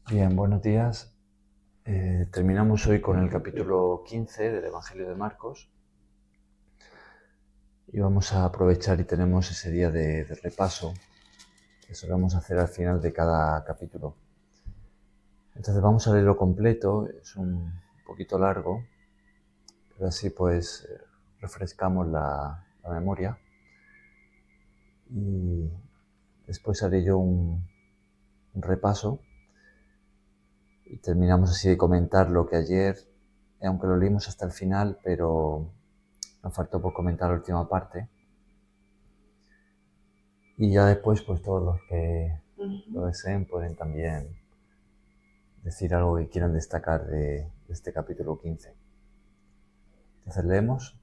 Bien, buenos días. Terminamos hoy con el capítulo 15 del Evangelio de Marcos y vamos a aprovechar y tenemos ese día de repaso que solemos hacer al final de cada capítulo. Entonces vamos a leerlo completo, es un poquito largo, pero así pues refrescamos la memoria y después haré yo un repaso y terminamos así de comentar lo que ayer, aunque lo leímos hasta el final, pero nos faltó por comentar la última parte. Y ya después, pues todos los que lo deseen pueden también decir algo que quieran destacar de este capítulo 15. Entonces leemos.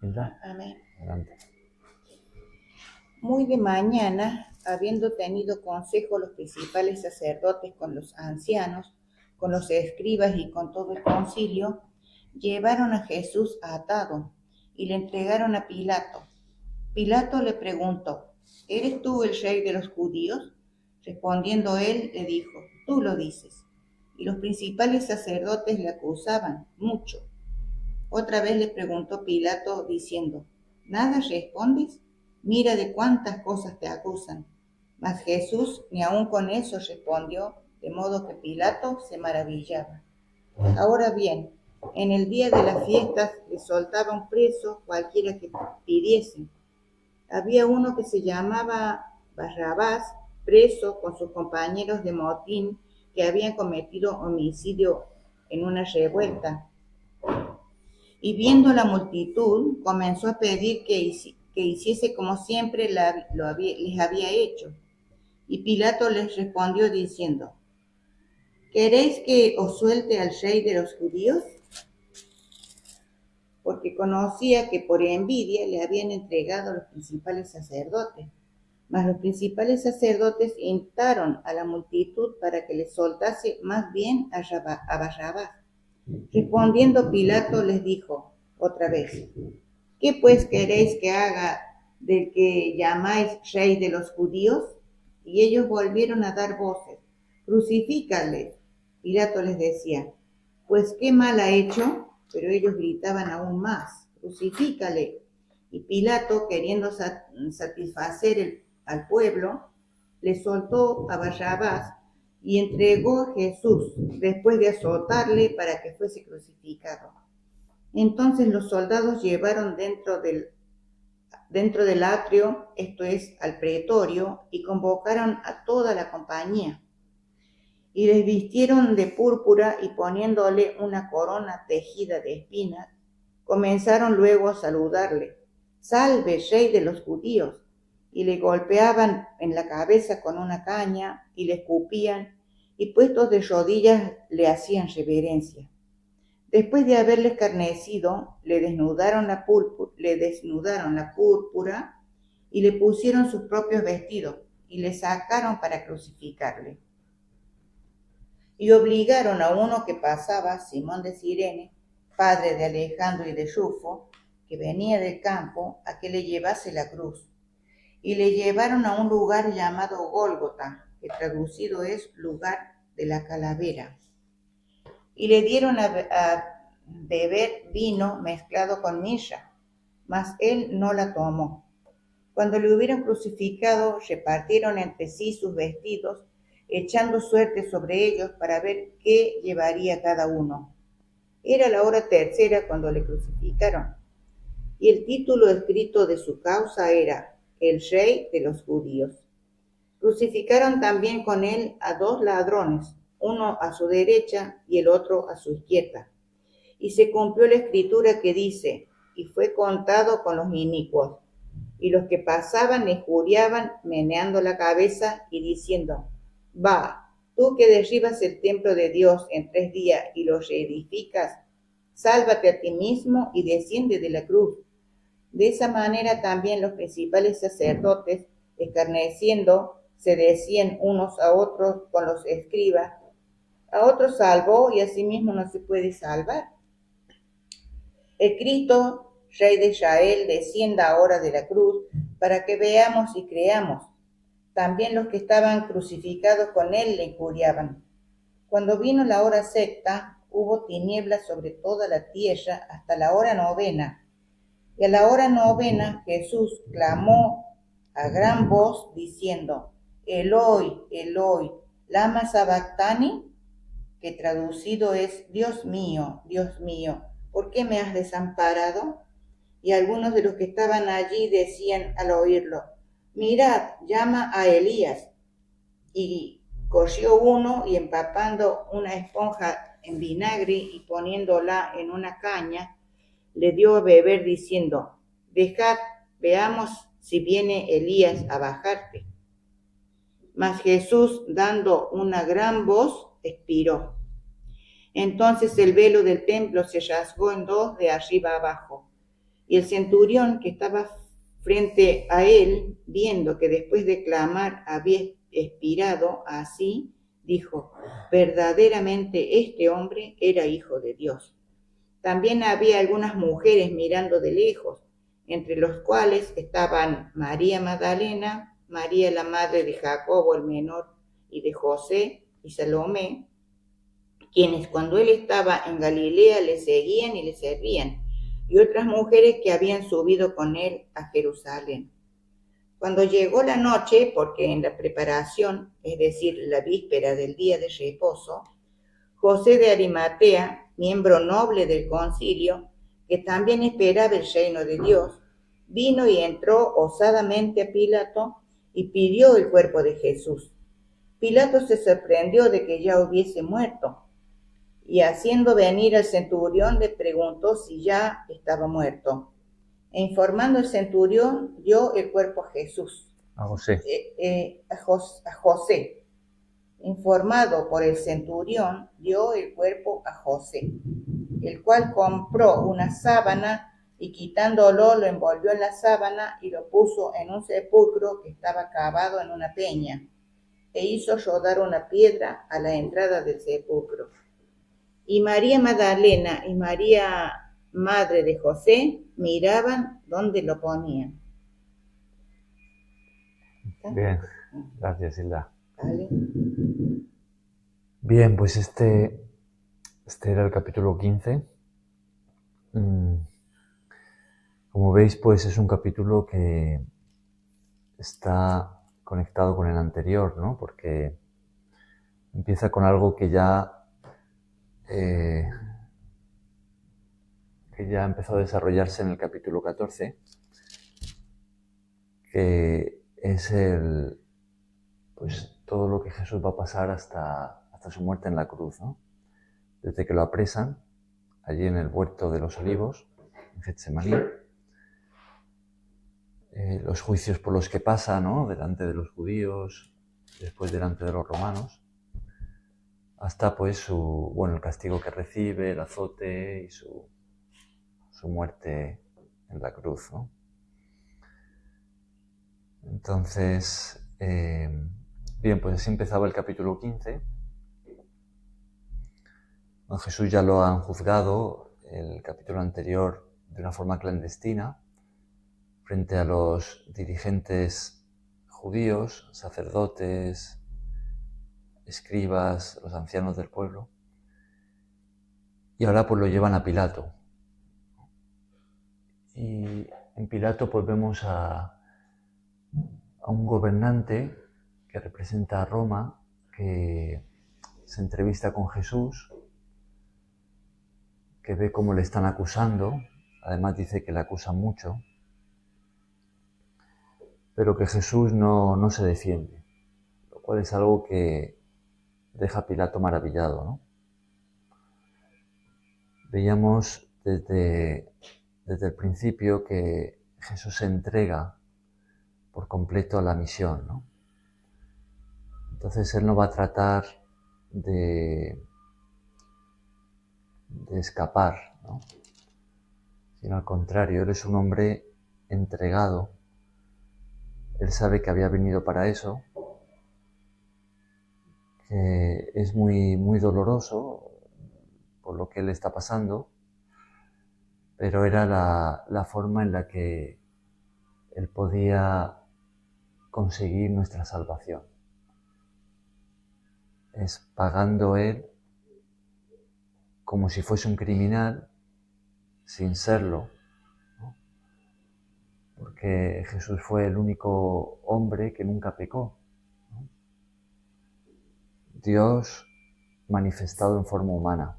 Hilda, Amén. adelante. Muy de mañana, habiendo tenido consejo los principales sacerdotes con los ancianos, con los escribas y con todo el concilio, llevaron a Jesús atado y le entregaron a Pilato. Pilato le preguntó: ¿Eres tú el rey de los judíos? Respondiendo él, le dijo: Tú lo dices. Y los principales sacerdotes le acusaban mucho. Otra vez le preguntó Pilato diciendo: ¿Nada respondes? Mira de cuántas cosas te acusan. Mas Jesús ni aun con eso respondió, de modo que Pilato se maravillaba. Ahora bien, en el día de las fiestas le soltaban preso cualquiera que pidiesen. Había uno que se llamaba Barrabás, preso con sus compañeros de motín que habían cometido homicidio en una revuelta. Y viendo la multitud, comenzó a pedir que hiciese como siempre les había hecho. Y Pilato les respondió diciendo: ¿Queréis que os suelte al rey de los judíos? Porque conocía que por envidia le habían entregado a los principales sacerdotes. Mas los principales sacerdotes instaron a la multitud para que les soltase más bien a Barrabás. Respondiendo Pilato les dijo otra vez: ¿Qué pues queréis que haga del que llamáis rey de los judíos? Y ellos volvieron a dar voces: Crucifícale. Pilato les decía: Pues qué mal ha hecho. Pero ellos gritaban aún más: Crucifícale. Y Pilato, queriendo satisfacer al pueblo, le soltó a Barrabás y entregó a Jesús después de azotarle para que fuese crucificado. Entonces los soldados llevaron dentro del atrio, esto es, al pretorio, y convocaron a toda la compañía. Y les vistieron de púrpura y poniéndole una corona tejida de espinas, comenzaron luego a saludarle: Salve, rey de los judíos. Y le golpeaban en la cabeza con una caña y le escupían, y puestos de rodillas le hacían reverencia. Después de haberle escarnecido, le desnudaron la púrpura y le pusieron sus propios vestidos y le sacaron para crucificarle. Y obligaron a uno que pasaba, Simón de Cirene, padre de Alejandro y de Rufo, que venía del campo, a que le llevase la cruz. Y le llevaron a un lugar llamado Gólgota, que traducido es lugar de la calavera. Y le dieron a beber vino mezclado con mirra, mas él no la tomó. Cuando le hubieron crucificado, repartieron entre sí sus vestidos, echando suerte sobre ellos para ver qué llevaría cada uno. Era la hora tercera cuando le crucificaron, y el título escrito de su causa era El Rey de los Judíos. Crucificaron también con él a dos ladrones, uno a su derecha y el otro a su izquierda. Y se cumplió la escritura que dice: y fue contado con los inicuos. Y los que pasaban le injuriaban, meneando la cabeza y diciendo: Va, tú que derribas el templo de Dios en 3 días y lo reedificas, sálvate a ti mismo y desciende de la cruz. De esa manera también los principales sacerdotes, escarneciendo, se decían unos a otros con los escribas: a otros salvó y a sí mismo no se puede salvar. El Cristo, Rey de Israel, descienda ahora de la cruz para que veamos y creamos. También los que estaban crucificados con él le injuriaban. Cuando vino la hora sexta, hubo tinieblas sobre toda la tierra hasta la hora novena. Y a la hora novena Jesús clamó a gran voz diciendo, Eloi, Eloi, lama sabactani, que traducido es, Dios mío, ¿por qué me has desamparado? Y algunos de los que estaban allí decían al oírlo, mirad, llama a Elías. Y corrió uno y empapando una esponja en vinagre y poniéndola en una caña, le dio a beber diciendo, dejad, veamos si viene Elías a bajarte. Mas Jesús, dando una gran voz, expiró. Entonces el velo del templo se rasgó en dos de arriba abajo. Y el centurión que estaba frente a él, viendo que después de clamar había expirado así, dijo, verdaderamente este hombre era hijo de Dios. También había algunas mujeres mirando de lejos, entre los cuales estaban María Magdalena, María la madre de Jacobo el menor y de José y Salomé, quienes cuando él estaba en Galilea le seguían y le servían, y otras mujeres que habían subido con él a Jerusalén. Cuando llegó la noche, porque en la preparación, es decir, la víspera del día de reposo, José de Arimatea, miembro noble del concilio, que también esperaba el reino de Dios, vino y entró osadamente a Pilato y pidió el cuerpo de Jesús. Pilato se sorprendió de que ya hubiese muerto, y haciendo venir al centurión le preguntó si ya estaba muerto. E informando el centurión, dio el cuerpo a Jesús. A José. A José. Informado por el centurión, dio el cuerpo a José, el cual compró una sábana y quitándolo lo envolvió en la sábana y lo puso en un sepulcro que estaba cavado en una peña, e hizo rodar una piedra a la entrada del sepulcro. Y María Magdalena y María, madre de José, miraban dónde lo ponían. Bien, gracias, Hilda. ¿Vale? Bien, pues este era el capítulo 15. Como veis, pues es un capítulo que está conectado con el anterior, ¿no? Porque empieza con algo que ya empezó a desarrollarse en el capítulo 14, que es pues todo lo que Jesús va a pasar hasta su muerte en la cruz, ¿no? Desde que lo apresan allí en el huerto de los olivos, en Getsemaní, los juicios por los que pasa, ¿no? Delante de los judíos, después delante de los romanos, hasta pues el castigo que recibe, el azote y su muerte en la cruz, ¿no? Entonces, bien, pues así empezaba el capítulo 15. A Jesús ya lo han juzgado el capítulo anterior de una forma clandestina frente a los dirigentes judíos, sacerdotes, escribas, los ancianos del pueblo. Y ahora pues lo llevan a Pilato. Y en Pilato pues vemos a un gobernante que representa a Roma, que se entrevista con Jesús, que ve cómo le están acusando, además dice que le acusan mucho, pero que Jesús no se defiende, lo cual es algo que deja a Pilato maravillado, ¿no? Veíamos desde el principio que Jesús se entrega por completo a la misión, ¿no? Entonces él no va a tratar de escapar, ¿no? Sino al contrario, él es un hombre entregado. Él sabe que había venido para eso, que es muy, muy doloroso por lo que él está pasando, pero era la forma en la que él podía conseguir nuestra salvación. Es pagando él como si fuese un criminal sin serlo, ¿no? Porque Jesús fue el único hombre que nunca pecó, ¿no? Dios manifestado en forma humana.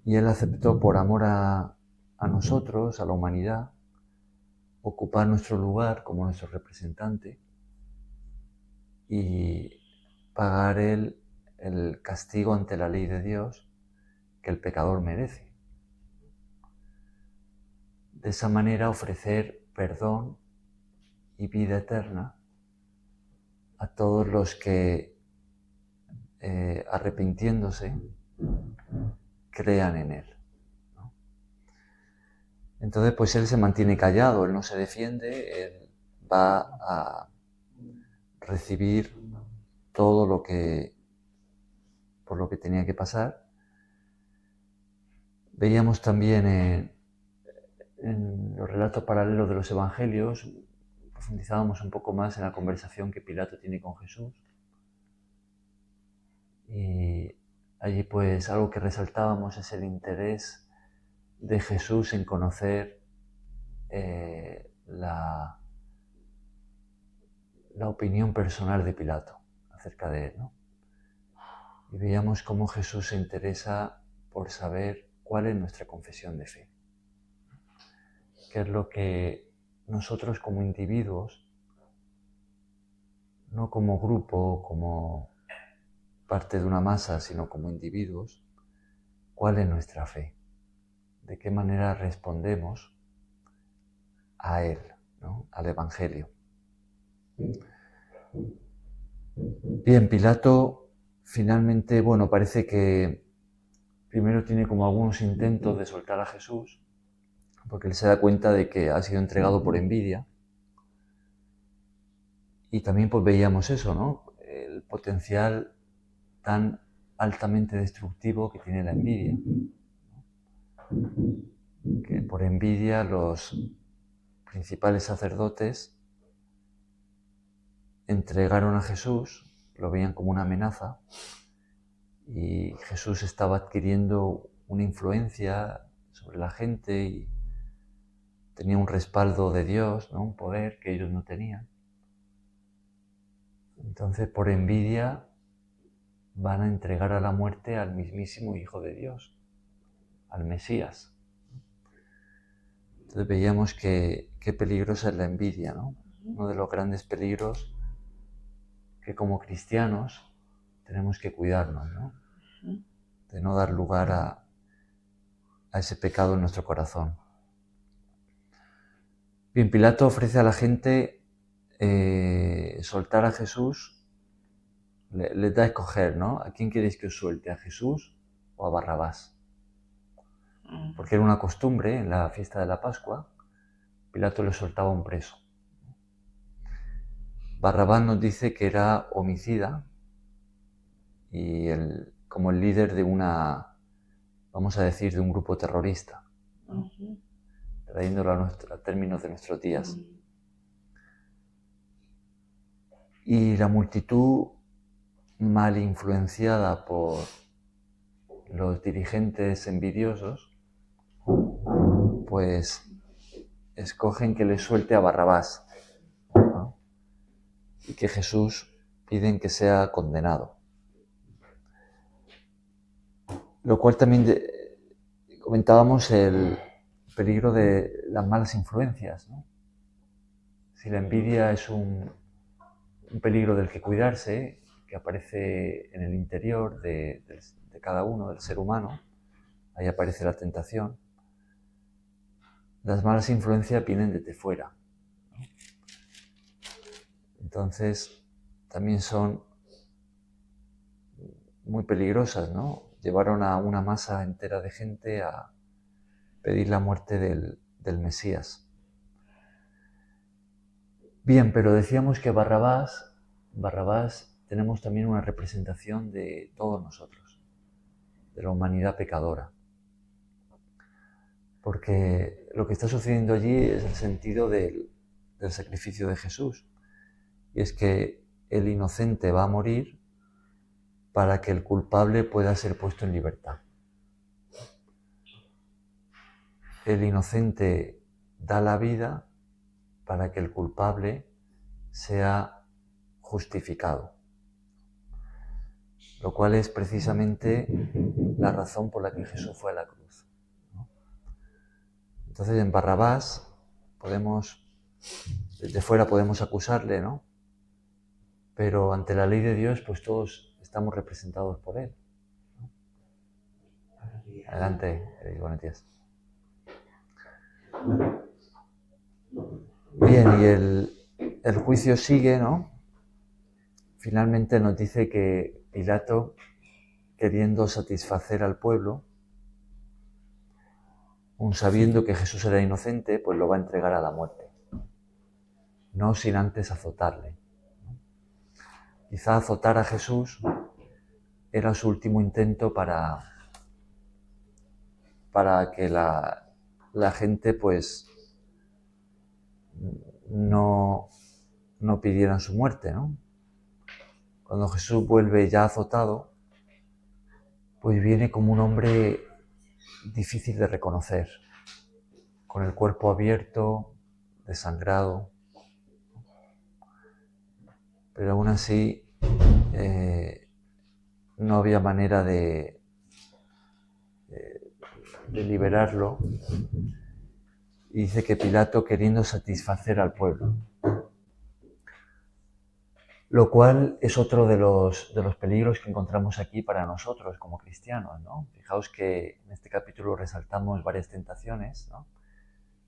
Y Él aceptó por amor a nosotros, a la humanidad, ocupar nuestro lugar como nuestro representante y pagar Él el castigo ante la ley de Dios que el pecador merece. De esa manera ofrecer perdón y vida eterna a todos los que, arrepintiéndose, crean en Él, ¿no? Entonces, pues Él se mantiene callado, Él no se defiende, Él va a recibir todo lo que, por lo que tenía que pasar. Veíamos también en los relatos paralelos de los evangelios, profundizábamos un poco más en la conversación que Pilato tiene con Jesús. Y allí pues algo que resaltábamos es el interés de Jesús en conocer la opinión personal de Pilato acerca de él, ¿no? Y veíamos cómo Jesús se interesa por saber cuál es nuestra confesión de fe, qué es lo que nosotros como individuos, no como grupo, como parte de una masa, sino como individuos, cuál es nuestra fe, de qué manera respondemos a Él, ¿no? Al Evangelio. Bien, Pilato finalmente, bueno, parece que primero tiene como algunos intentos de soltar a Jesús, porque él se da cuenta de que ha sido entregado por envidia. Y también pues veíamos eso, ¿no? El potencial tan altamente destructivo que tiene la envidia. Que por envidia los principales sacerdotes entregaron a Jesús, lo veían como una amenaza, y Jesús estaba adquiriendo una influencia sobre la gente y tenía un respaldo de Dios, ¿no? Un poder que ellos no tenían. Entonces, por envidia, van a entregar a la muerte al mismísimo Hijo de Dios, al Mesías. Entonces veíamos que qué peligrosa es la envidia, ¿no? Uno de los grandes peligros que como cristianos tenemos que cuidarnos, ¿no? De no dar lugar a ese pecado en nuestro corazón. Bien, Pilato ofrece a la gente soltar a Jesús, les da a escoger, ¿no? ¿A quién queréis que os suelte? ¿A Jesús o a Barrabás? Porque era una costumbre en la fiesta de la Pascua, Pilato le soltaba a un preso. Barrabás nos dice que era homicida y como el líder de una, vamos a decir, de un grupo terrorista, ¿no? Trayéndolo a términos de nuestros días. Y la multitud, mal influenciada por los dirigentes envidiosos, pues escogen que le suelte a Barrabás, ¿no? Y que Jesús piden que sea condenado. Lo cual también comentábamos el peligro de las malas influencias, ¿no? Si la envidia es un peligro del que cuidarse, que aparece en el interior de cada uno, del ser humano, ahí aparece la tentación. Las malas influencias vienen desde fuera, ¿no? Entonces, también son muy peligrosas, ¿no? Llevaron a una masa entera de gente a pedir la muerte del Mesías. Bien, pero decíamos que Barrabás tenemos también una representación de todos nosotros, de la humanidad pecadora. Porque lo que está sucediendo allí es el sentido del sacrificio de Jesús. Y es que el inocente va a morir, para que el culpable pueda ser puesto en libertad. El inocente da la vida para que el culpable sea justificado, lo cual es precisamente la razón por la que Jesús fue a la cruz, ¿no? Entonces en Barrabás desde fuera podemos acusarle, ¿no? Pero ante la ley de Dios, pues todos estamos representados por él, ¿no? Adelante, buenos días. Bien, y el juicio sigue, ¿no? Finalmente nos dice que Pilato, queriendo satisfacer al pueblo, aun sabiendo que Jesús era inocente, pues lo va a entregar a la muerte, no sin antes azotarle. Quizá azotar a Jesús era su último intento para que la gente pues no pidieran su muerte, ¿no? Cuando Jesús vuelve ya azotado, pues viene como un hombre difícil de reconocer, con el cuerpo abierto, desangrado, pero aún así no había manera de liberarlo, y dice que Pilato queriendo satisfacer al pueblo, lo cual es otro de los peligros que encontramos aquí para nosotros como cristianos, ¿no? Fijaos que en este capítulo resaltamos varias tentaciones, ¿no?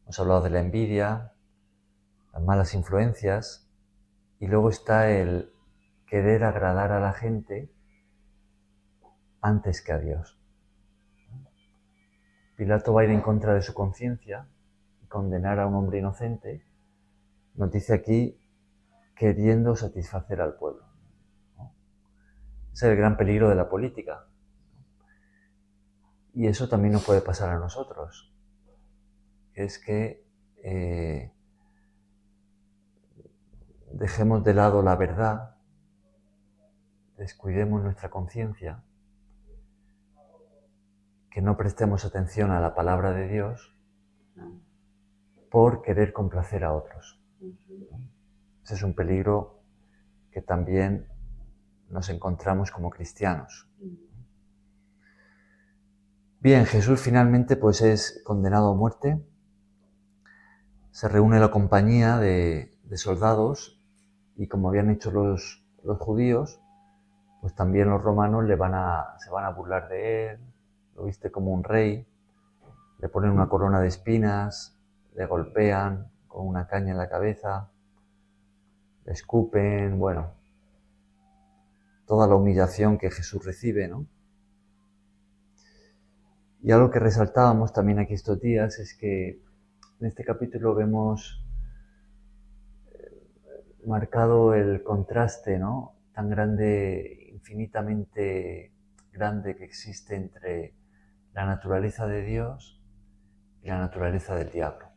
Hemos hablado de la envidia, las malas influencias, y luego está el querer agradar a la gente antes que a Dios. Pilato va a ir en contra de su conciencia y condenar a un hombre inocente. Nos dice aquí, queriendo satisfacer al pueblo, ¿no? Ese es el gran peligro de la política. Y eso también nos puede pasar a nosotros. Es que dejemos de lado la verdad, descuidemos nuestra conciencia, que no prestemos atención a la palabra de Dios por querer complacer a otros. Ese es un peligro que también nos encontramos como cristianos. Bien, Jesús finalmente pues es condenado a muerte. Se reúne la compañía de soldados y como habían hecho los judíos, pues también los romanos se van a burlar de él, lo viste como un rey, le ponen una corona de espinas, le golpean con una caña en la cabeza, le escupen, bueno, toda la humillación que Jesús recibe, ¿no? Y algo que resaltábamos también aquí estos días es que en este capítulo vemos marcado el contraste, ¿no?, tan grande, infinitamente grande, que existe entre la naturaleza de Dios y la naturaleza del diablo.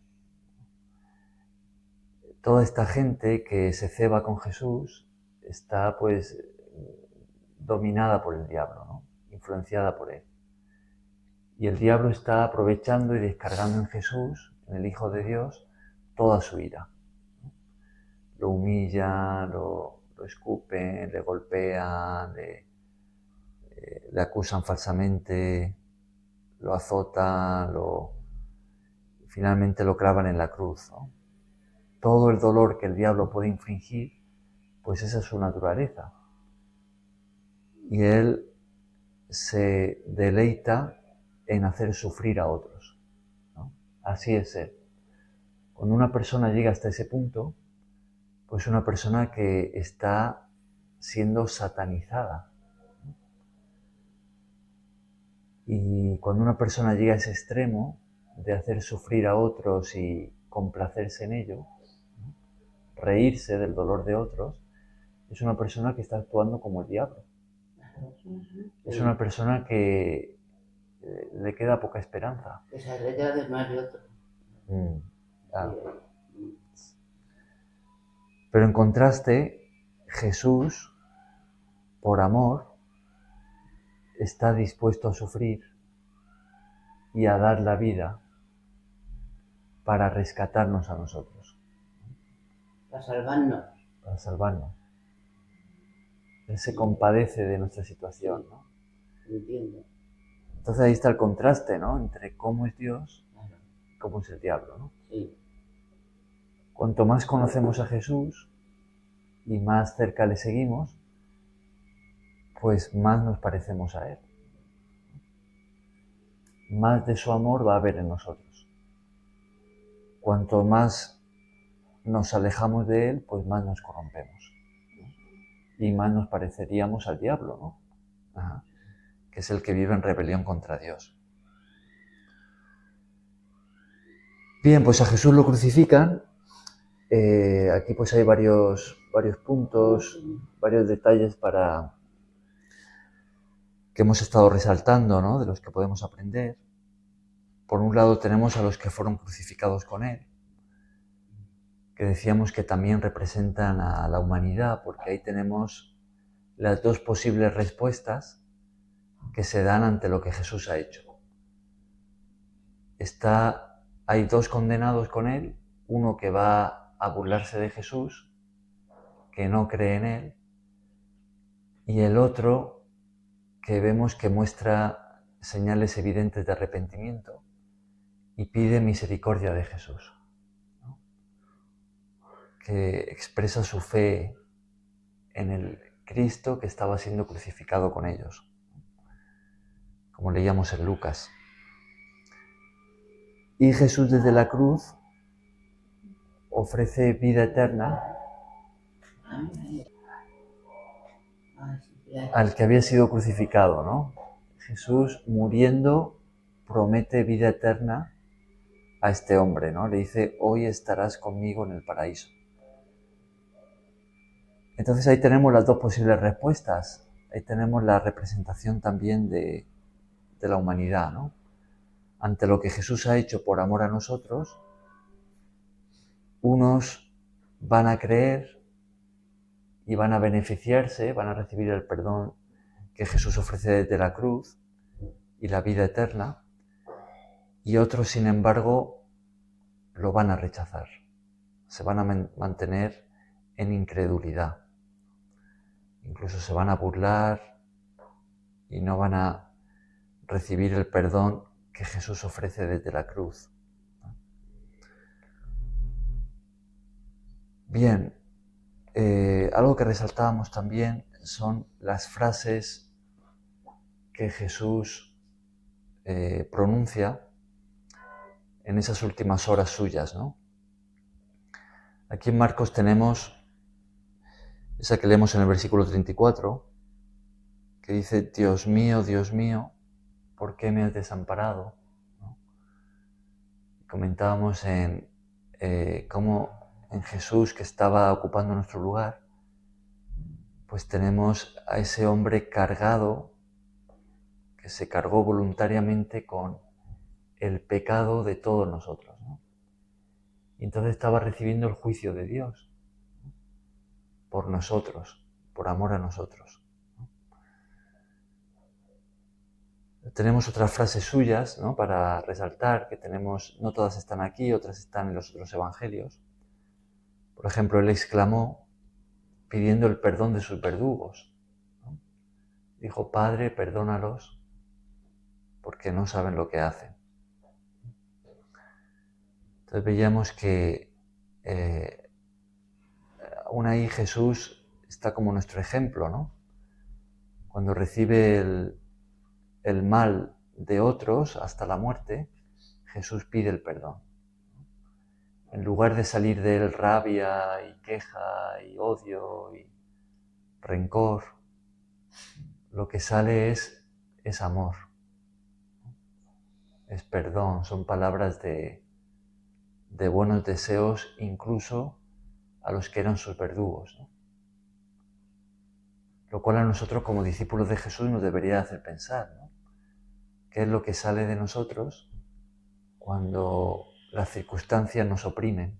Toda esta gente que se ceba con Jesús está pues dominada por el diablo, ¿no?, influenciada por él. Y el diablo está aprovechando y descargando en Jesús, en el Hijo de Dios, toda su ira. Lo humillan, lo escupen, le golpean, le acusan falsamente, lo azotan, finalmente lo clavan en la cruz, ¿no? Todo el dolor que el diablo puede infligir, pues esa es su naturaleza. Y él se deleita en hacer sufrir a otros, ¿no? Así es él. Cuando una persona llega hasta ese punto, pues una persona que está siendo satanizada. Y cuando una persona llega a ese extremo de hacer sufrir a otros y complacerse en ello, ¿no?, reírse del dolor de otros, es una persona que está actuando como el diablo. Es una persona que le queda poca esperanza. Esa regla de mal y otro. Claro. Pero en contraste, Jesús, por amor, está dispuesto a sufrir y a dar la vida para rescatarnos a nosotros. Para salvarnos. Para salvarnos. Él se compadece de nuestra situación, ¿no? Entiendo. Entonces ahí está el contraste, ¿no? Entre cómo es Dios y cómo es el diablo, ¿no? Sí. Cuanto más conocemos a Jesús y más cerca le seguimos, pues más nos parecemos a Él. Más de su amor va a haber en nosotros. Cuanto más nos alejamos de Él, pues más nos corrompemos. Y más nos pareceríamos al diablo, ¿no? Ajá. Que es el que vive en rebelión contra Dios. Bien, pues a Jesús lo crucifican. Aquí pues hay varios puntos, varios detalles que hemos estado resaltando, ¿no? De los que podemos aprender. Por un lado tenemos a los que fueron crucificados con Él, que decíamos que también representan a la humanidad, porque ahí tenemos las dos posibles respuestas que se dan ante lo que Jesús ha hecho. Hay dos condenados con Él, uno que va a burlarse de Jesús, que no cree en Él, y el otro que vemos que muestra señales evidentes de arrepentimiento y pide misericordia de Jesús, ¿no? Que expresa su fe en el Cristo que estaba siendo crucificado con ellos, como leíamos en Lucas. Y Jesús desde la cruz ofrece vida eterna al que había sido crucificado, ¿no? Jesús muriendo promete vida eterna a este hombre, ¿no? Le dice, hoy estarás conmigo en el paraíso. Entonces ahí tenemos las dos posibles respuestas. Ahí tenemos la representación también de la humanidad, ¿no? Ante lo que Jesús ha hecho por amor a nosotros, unos van a creer y van a beneficiarse, van a recibir el perdón que Jesús ofrece desde la cruz y la vida eterna, y otros, sin embargo, lo van a rechazar, se van a mantener en incredulidad, incluso se van a burlar y no van a recibir el perdón que Jesús ofrece desde la cruz. Bien, algo que resaltábamos también son las frases que Jesús pronuncia en esas últimas horas suyas, ¿no? Aquí en Marcos tenemos esa que leemos en el versículo 34, que dice, Dios mío, ¿por qué me has desamparado? ¿No? Comentábamos en cómo en Jesús, que estaba ocupando nuestro lugar, pues tenemos a ese hombre cargado, que se cargó voluntariamente con el pecado de todos nosotros, ¿no? Y entonces estaba recibiendo el juicio de Dios por nosotros, por amor a nosotros. Tenemos otras frases suyas, ¿no?, para resaltar, que tenemos, no todas están aquí, otras están en los otros evangelios. Por ejemplo, él exclamó pidiendo el perdón de sus verdugos, ¿no? Dijo, Padre, perdónalos porque no saben lo que hacen. Entonces veíamos que aún ahí Jesús está como nuestro ejemplo, ¿no? Cuando recibe el mal de otros hasta la muerte, Jesús pide el perdón. En lugar de salir de él rabia y queja y odio y rencor, lo que sale es amor, es perdón, son palabras de buenos deseos incluso a los que eran sus verdugos, ¿no? Lo cual a nosotros como discípulos de Jesús nos debería hacer pensar, ¿no? ¿Qué es lo que sale de nosotros cuando las circunstancias nos oprimen,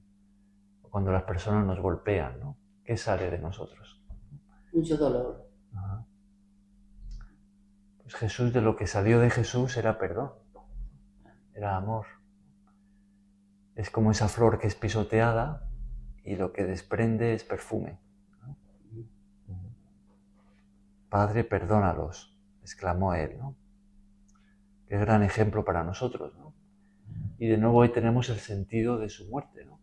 cuando las personas nos golpean, ¿no? ¿Qué sale de nosotros? Mucho dolor. Ajá. Pues Jesús, de lo que salió de Jesús era perdón, era amor. Es como esa flor que es pisoteada y lo que desprende es perfume, ¿no? Padre, perdónalos, exclamó él, ¿no? Qué gran ejemplo para nosotros, ¿no? Y de nuevo ahí tenemos el sentido de su muerte, ¿no?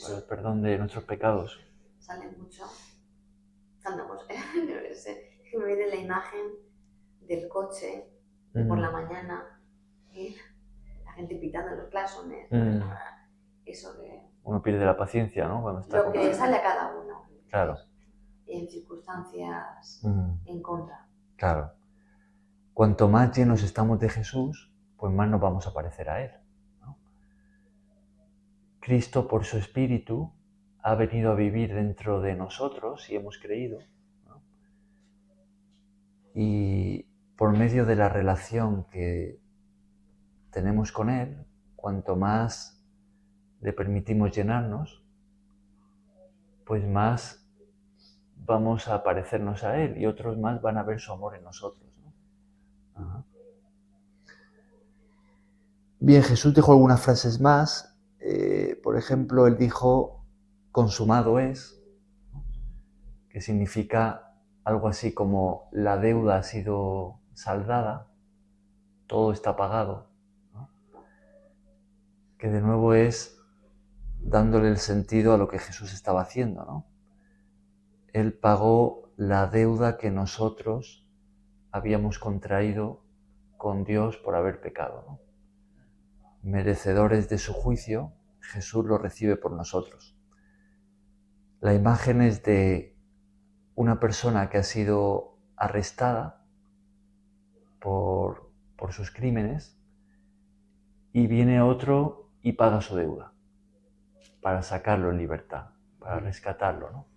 Para el perdón de nuestros pecados. Sale mucho. Cuando no sé, es que me viene la imagen del coche de por la mañana, y la gente pitando en los claxones, eso que... Uno pierde la paciencia, ¿no? Cuando está Lo que sale a cada uno. Claro. En circunstancias en contra. Claro. Cuanto más llenos estamos de Jesús, pues más nos vamos a parecer a Él, ¿no? Cristo, por su Espíritu, ha venido a vivir dentro de nosotros y hemos creído, ¿no? Y por medio de la relación que tenemos con Él, cuanto más le permitimos llenarnos, pues más vamos a parecernos a Él y otros más van a ver su amor en nosotros, ¿no? Ajá. Bien, Jesús dijo algunas frases más. Por ejemplo, Él dijo, consumado es, ¿no? Que significa algo así como la deuda ha sido saldada, todo está pagado, ¿no? Que de nuevo es dándole el sentido a lo que Jesús estaba haciendo, ¿no? Él pagó la deuda que nosotros habíamos contraído con Dios por haber pecado, ¿no? Merecedores de su juicio, Jesús lo recibe por nosotros. La imagen es de una persona que ha sido arrestada por sus crímenes y viene otro y paga su deuda para sacarlo en libertad, para rescatarlo, ¿no?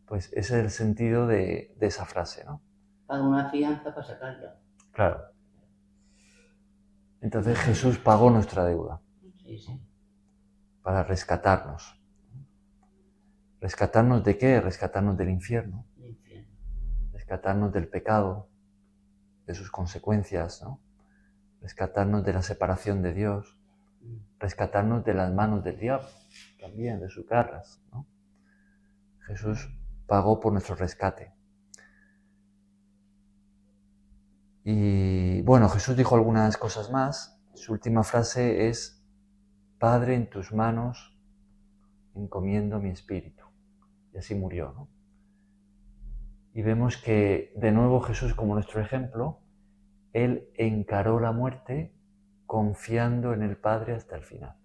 Pues ese es el sentido de esa frase, ¿no? Paga una fianza para sacarlo. Claro. Entonces Jesús pagó nuestra deuda. Sí, sí. Para rescatarnos. ¿Rescatarnos de qué? Rescatarnos del infierno. Rescatarnos del pecado, de sus consecuencias, ¿no? Rescatarnos de la separación de Dios. Rescatarnos de las manos del diablo, también, de sus garras, ¿no? Jesús pagó por nuestro rescate. Y bueno, Jesús dijo algunas cosas más. Su última frase es: Padre, en tus manos encomiendo mi espíritu. Y así murió, ¿no? Y vemos que de nuevo Jesús, como nuestro ejemplo, Él encaró la muerte confiando en el Padre hasta el final.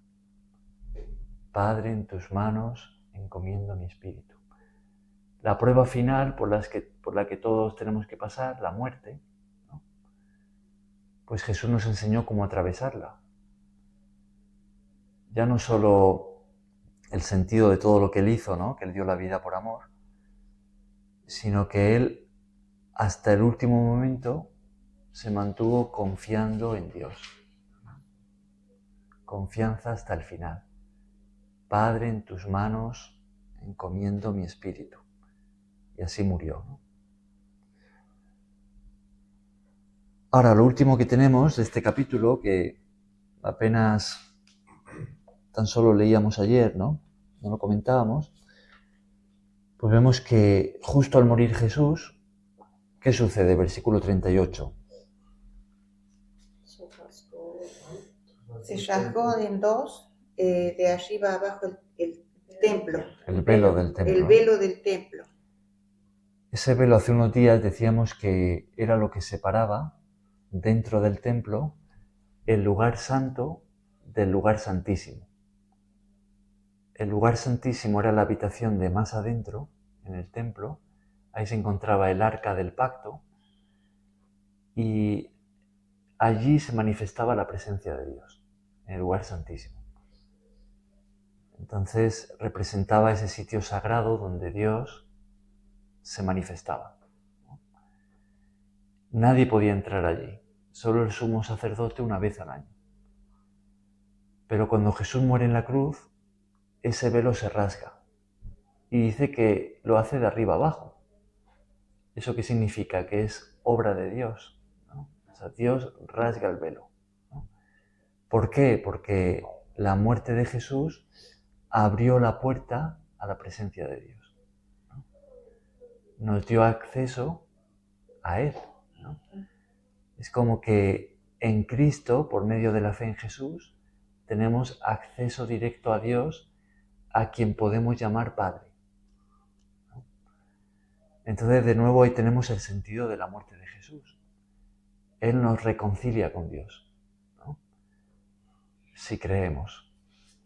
Padre, en tus manos encomiendo mi espíritu. La prueba final por la que todos tenemos que pasar, la muerte, ¿no? Pues Jesús nos enseñó cómo atravesarla. Ya no solo el sentido de todo lo que Él hizo, ¿no? Que Él dio la vida por amor, sino que Él, hasta el último momento, se mantuvo confiando en Dios. Confianza hasta el final. Padre, en tus manos encomiendo mi espíritu. Y así murió, ¿no? Ahora, lo último que tenemos de este capítulo, que apenas tan solo leíamos ayer, ¿no? No lo comentábamos. Pues vemos que justo al morir Jesús, ¿qué sucede? Versículo 38. Se rasgó en dos, de arriba abajo el templo. El velo del templo. El velo del templo. Ese velo, hace unos días decíamos que era lo que separaba dentro del templo el lugar santo del lugar santísimo. El lugar santísimo era la habitación de más adentro, en el templo. Ahí se encontraba el arca del pacto y allí se manifestaba la presencia de Dios, en el lugar santísimo. Entonces representaba ese sitio sagrado donde Dios se manifestaba. Nadie podía entrar allí, solo el sumo sacerdote una vez al año. Pero cuando Jesús muere en la cruz, ese velo se rasga y dice que lo hace de arriba abajo. ¿Eso qué significa? Que es obra de Dios, ¿no? O sea, Dios rasga el velo, ¿no? ¿Por qué? Porque la muerte de Jesús abrió la puerta a la presencia de Dios, ¿no? Nos dio acceso a Él, ¿no? Es como que en Cristo, por medio de la fe en Jesús, tenemos acceso directo a Dios, a quien podemos llamar Padre, ¿no? Entonces, de nuevo, ahí tenemos el sentido de la muerte de Jesús. Él nos reconcilia con Dios, ¿no? Si creemos,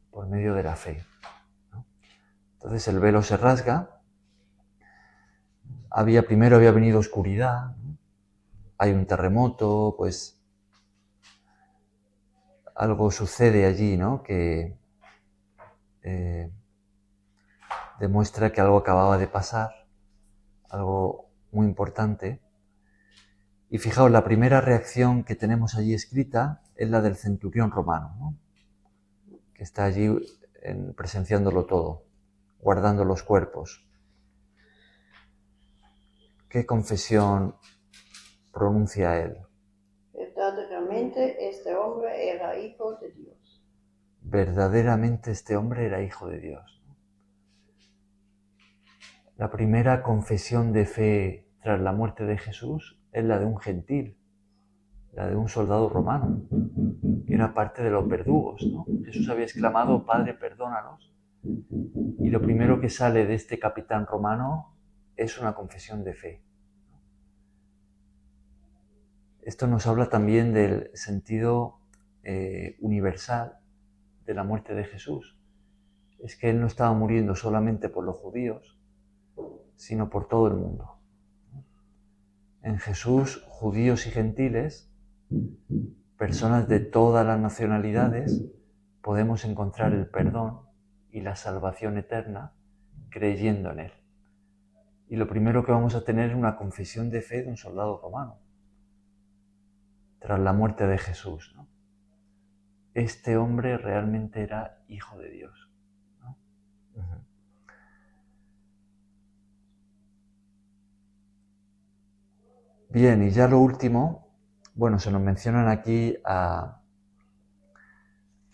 por medio de la fe, ¿no? Entonces el velo se rasga, primero había venido oscuridad, ¿no? Hay un terremoto, pues algo sucede allí, ¿no? Que demuestra que algo acababa de pasar, algo muy importante. Y fijaos, la primera reacción que tenemos allí escrita es la del centurión romano, ¿no? Que está allí presenciándolo todo, guardando los cuerpos. ¿Qué confesión pronuncia él? Verdaderamente este hombre era hijo de Dios. Verdaderamente este hombre era hijo de Dios. La primera confesión de fe tras la muerte de Jesús es la de un gentil, la de un soldado romano, que era parte de los verdugos, ¿no? Jesús había exclamado, Padre, perdónalos. Y lo primero que sale de este capitán romano es una confesión de fe. Esto nos habla también del sentido universal de la muerte de Jesús. Es que Él no estaba muriendo solamente por los judíos, sino por todo el mundo. En Jesús, judíos y gentiles, personas de todas las nacionalidades, podemos encontrar el perdón y la salvación eterna creyendo en Él. Y lo primero que vamos a tener es una confesión de fe de un soldado romano, tras la muerte de Jesús, ¿no? Este hombre realmente era hijo de Dios, ¿no? Bien, y ya lo último, bueno, se nos mencionan aquí a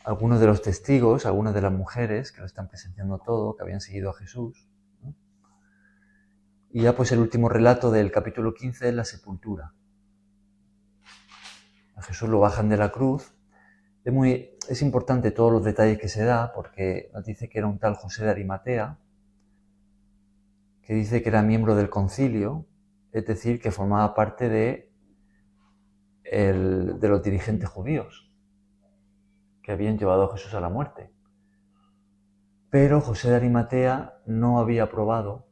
algunos de los testigos, algunas de las mujeres que lo están presenciando todo, que habían seguido a Jesús, ¿no? Y ya pues el último relato del capítulo 15 es la sepultura. A Jesús lo bajan de la cruz. Es importante todos los detalles que se da, porque nos dice que era un tal José de Arimatea, que dice que era miembro del concilio, es decir, que formaba parte de los dirigentes judíos que habían llevado a Jesús a la muerte. Pero José de Arimatea no había aprobado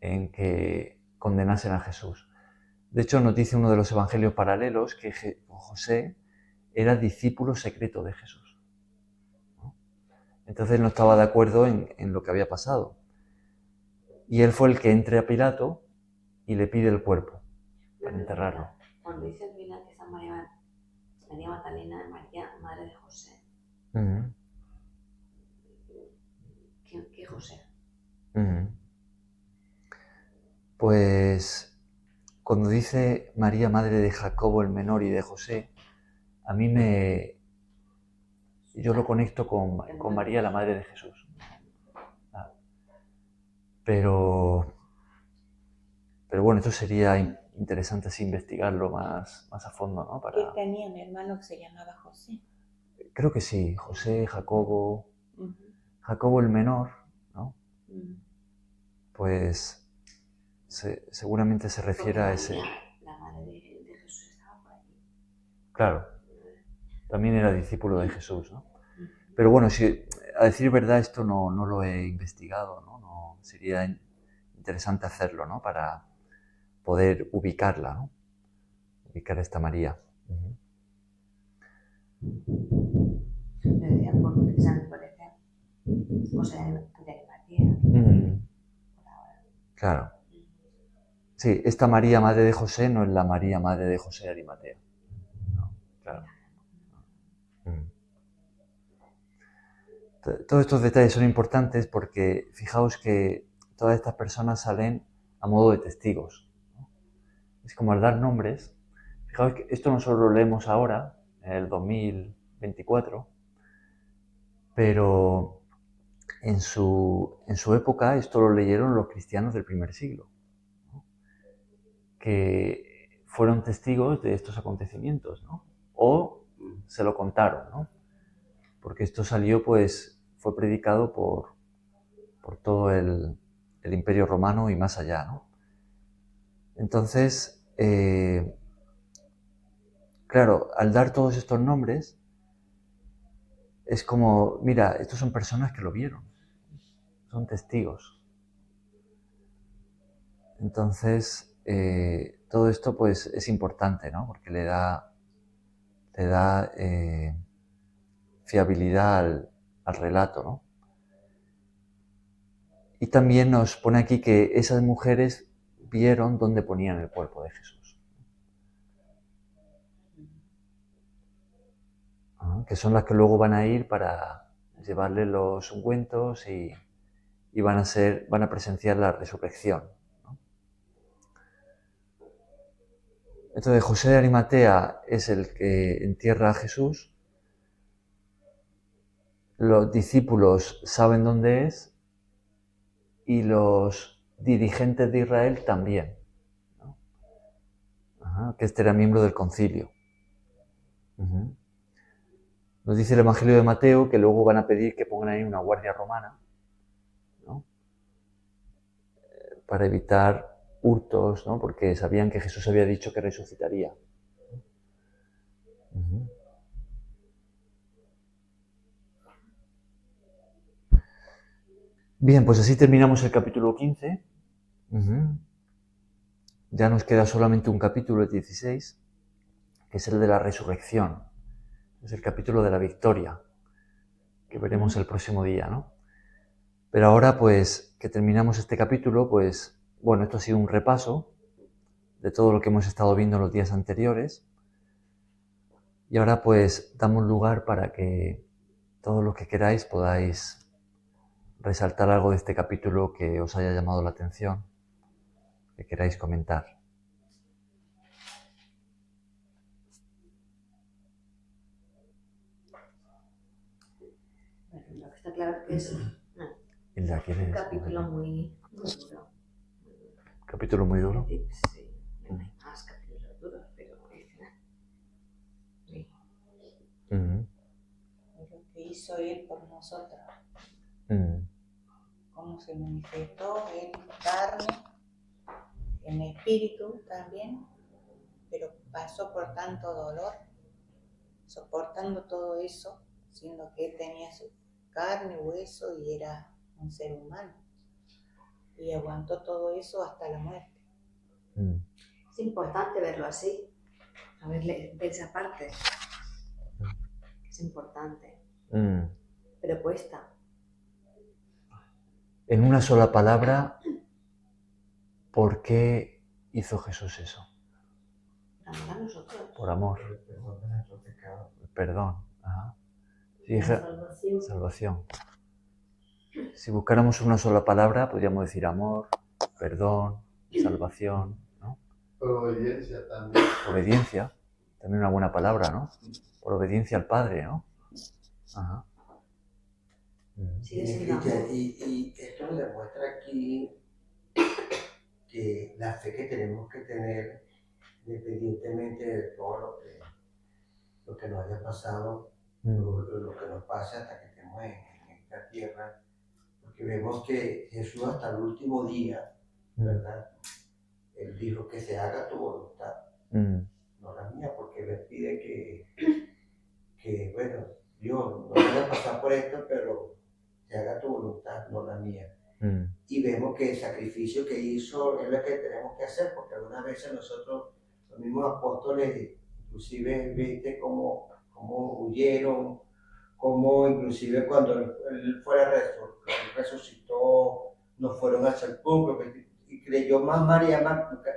en que condenasen a Jesús. De hecho, nos dice uno de los evangelios paralelos que José era discípulo secreto de Jesús, ¿no? Entonces no estaba de acuerdo en lo que había pasado. Y él fue el que entra a Pilato y le pide el cuerpo para enterrarlo. Cuando dice al final que está María Magdalena, María, madre de José. Uh-huh. ¿Qué José? Uh-huh. Pues cuando dice María, madre de Jacobo el menor y de José, a mí yo lo conecto con María, la madre de Jesús. Pero bueno, esto sería interesante así investigarlo más a fondo, ¿no? ¿Qué tenía un hermano que se llamaba José? Creo que sí, José, Jacobo, Uh-huh. Jacobo el menor, ¿no? Uh-huh. Pues seguramente se refiere a ese. La madre de Jesús estaba por allí. Claro, también era discípulo de Jesús, ¿no? Pero bueno, a decir verdad, esto no lo he investigado, ¿no? Sería interesante hacerlo, ¿no? Para poder ubicarla, ¿no? Ubicar a esta María. Uh-huh. Me decían por precisamente por ese José de Arimatea. Uh-huh. Claro. Sí, esta María, madre de José, no es la María, madre de José de Arimatea. No, claro. Todos estos detalles son importantes porque fijaos que todas estas personas salen a modo de testigos, ¿no? Es como al dar nombres, Fijaos que esto nosotros lo leemos ahora, en el 2024, pero en su época esto lo leyeron los cristianos del primer siglo, ¿no? Que fueron testigos de estos acontecimientos, ¿no? O se lo contaron, ¿no? Porque esto salió, pues, fue predicado por todo el Imperio Romano y más allá, ¿no? Entonces, claro, al dar todos estos nombres, es como, mira, estos son personas que lo vieron, son testigos. Entonces, todo esto, pues, es importante, ¿no? Porque le da fiabilidad al relato, ¿no? Y también nos pone aquí que esas mujeres vieron dónde ponían el cuerpo de Jesús. Que son las que luego van a ir para llevarle los ungüentos y van a presenciar la resurrección, ¿no? Entonces José de Arimatea es el que entierra a Jesús. Los discípulos saben dónde es y los dirigentes de Israel también, ¿no? Que este era miembro del concilio. Nos dice el Evangelio de Mateo que luego van a pedir que pongan ahí una guardia romana, ¿no? Para evitar hurtos, ¿no? Porque sabían que Jesús había dicho que resucitaría. Bien, pues así terminamos el capítulo 15. Ya nos queda solamente un capítulo, el 16, que es el de la resurrección. Es el capítulo de la victoria, que veremos el próximo día, ¿no? Pero ahora, pues, que terminamos este capítulo, pues, bueno, esto ha sido un repaso de todo lo que hemos estado viendo en los días anteriores. Y ahora, pues, damos lugar para que todos los que queráis podáis resaltar algo de este capítulo que os haya llamado la atención, que queráis comentar. Bueno, lo que está claro es que es Hilda, un ¿quieres? capítulo muy duro. Capítulo muy duro. Sí, no hay más capítulos duros, pero sí. Lo que hizo Él por nosotros. Cómo se manifestó en carne, en espíritu también, pero pasó por tanto dolor, soportando todo eso, siendo que Él tenía su carne, hueso y era un ser humano. Y aguantó todo eso hasta la muerte. Es importante verlo así, a ver esa parte. Es importante, pero cuesta. En una sola palabra, ¿por qué hizo Jesús eso? Por amor a nosotros. Por amor. El perdón. Sí, salvación. Si buscáramos una sola palabra, podríamos decir amor, perdón, salvación, ¿no? Obediencia también. Obediencia, también una buena palabra, ¿no? Por obediencia al Padre, ¿no? Sigue siendo amor. Y esto nos demuestra aquí que la fe que tenemos que tener, independientemente de todo lo que nos haya pasado, lo que nos pase hasta que estemos en esta tierra, porque vemos que Jesús hasta el último día, ¿verdad? Él dijo que se haga tu voluntad, no la mía, porque Él pide que bueno, Dios, no voy a pasar por esto, pero se haga tu voluntad, no la mía. Y vemos que el sacrificio que hizo es lo que tenemos que hacer, porque algunas veces nosotros, los mismos apóstoles, inclusive viste cómo huyeron, cómo inclusive cuando él resucitó, no fueron al sepulcro, y creyó más María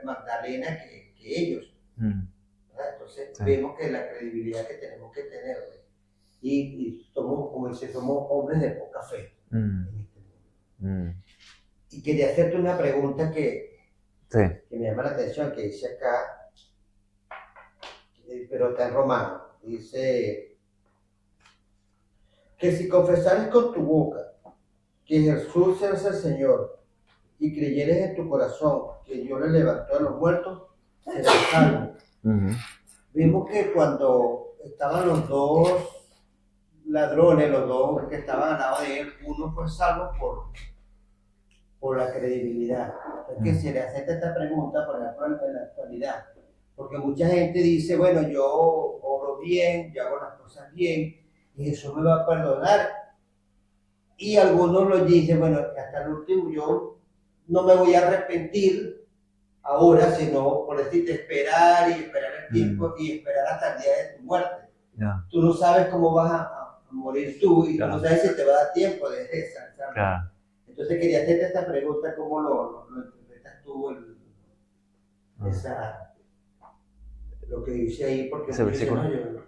Magdalena que ellos. Entonces vemos que la credibilidad que tenemos que tener, y somos, como dice, somos hombres de poca fe. Y quería hacerte una pregunta que me llama la atención, que dice acá, pero está en Romano. Dice que si confesares con tu boca que Jesús es el Señor y creyeres en tu corazón que Dios le levantó de los muertos, serás salvo. Vimos que cuando estaban los dos ladrones, los dos que estaban al lado de él, uno fue salvo por la credibilidad. Es que se le acepta esta pregunta, por ejemplo, en la actualidad, porque mucha gente dice, bueno, yo obro bien, yo hago las cosas bien, y Jesús me va a perdonar, y algunos lo dicen, bueno, hasta el último yo no me voy a arrepentir ahora, sino por decirte esperar y esperar el tiempo y esperar hasta el día de tu muerte. Ya, Tú no sabes cómo vas a morir tú y Claro. tú no sabes si te va a dar tiempo de esa. ¿Sabes? claro. Entonces quería hacerte esta pregunta, ¿cómo lo interpretas tú lo que dice ahí? Porque Ese uno dice, versículo. no,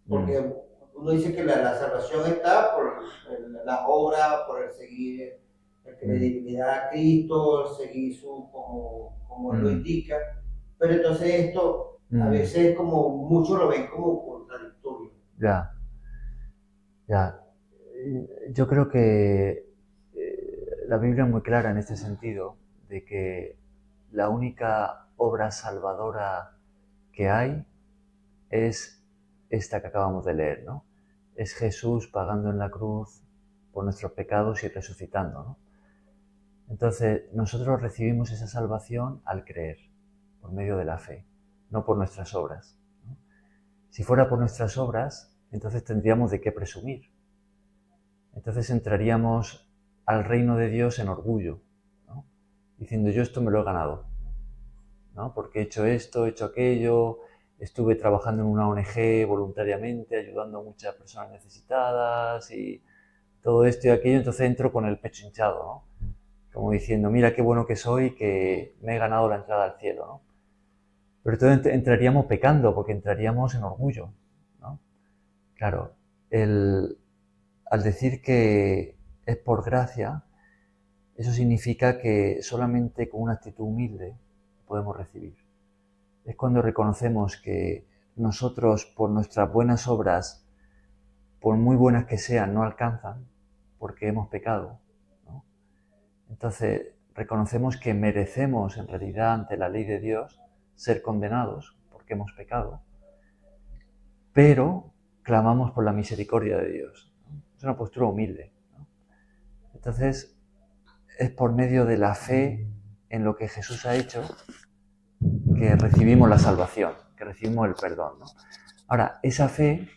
porque uno dice que la salvación está por la obra, por el seguir la credibilidad a Cristo, el seguir su como lo indica, pero entonces esto a veces como muchos lo ven como contradictorio. Ya. Yo creo que la Biblia es muy clara en este sentido, de que la única obra salvadora que hay es esta que acabamos de leer, ¿no? Es Jesús pagando en la cruz por nuestros pecados y resucitando, ¿no? Entonces, nosotros recibimos esa salvación al creer, por medio de la fe, no por nuestras obras, ¿no? Si fuera por nuestras obras, entonces tendríamos de qué presumir. Entonces entraríamos al reino de Dios en orgullo, ¿no? Diciendo, yo esto me lo he ganado, ¿no? Porque he hecho esto, he hecho aquello, estuve trabajando en una ONG voluntariamente, ayudando a muchas personas necesitadas y todo esto y aquello, entonces entro con el pecho hinchado, ¿no? Como diciendo, mira qué bueno que soy, que me he ganado la entrada al cielo, ¿no? Pero entonces entraríamos pecando, porque entraríamos en orgullo, ¿no? Claro, al decir que es por gracia, eso significa que solamente con una actitud humilde podemos recibir. Es cuando reconocemos que nosotros, por nuestras buenas obras, por muy buenas que sean, no alcanzan, porque hemos pecado, ¿no? Entonces, reconocemos que merecemos, en realidad, ante la ley de Dios, ser condenados, porque hemos pecado, pero clamamos por la misericordia de Dios, ¿no? Es una postura humilde, ¿no? Entonces, es por medio de la fe en lo que Jesús ha hecho que recibimos la salvación, que recibimos el perdón, ¿no? Ahora, esa fe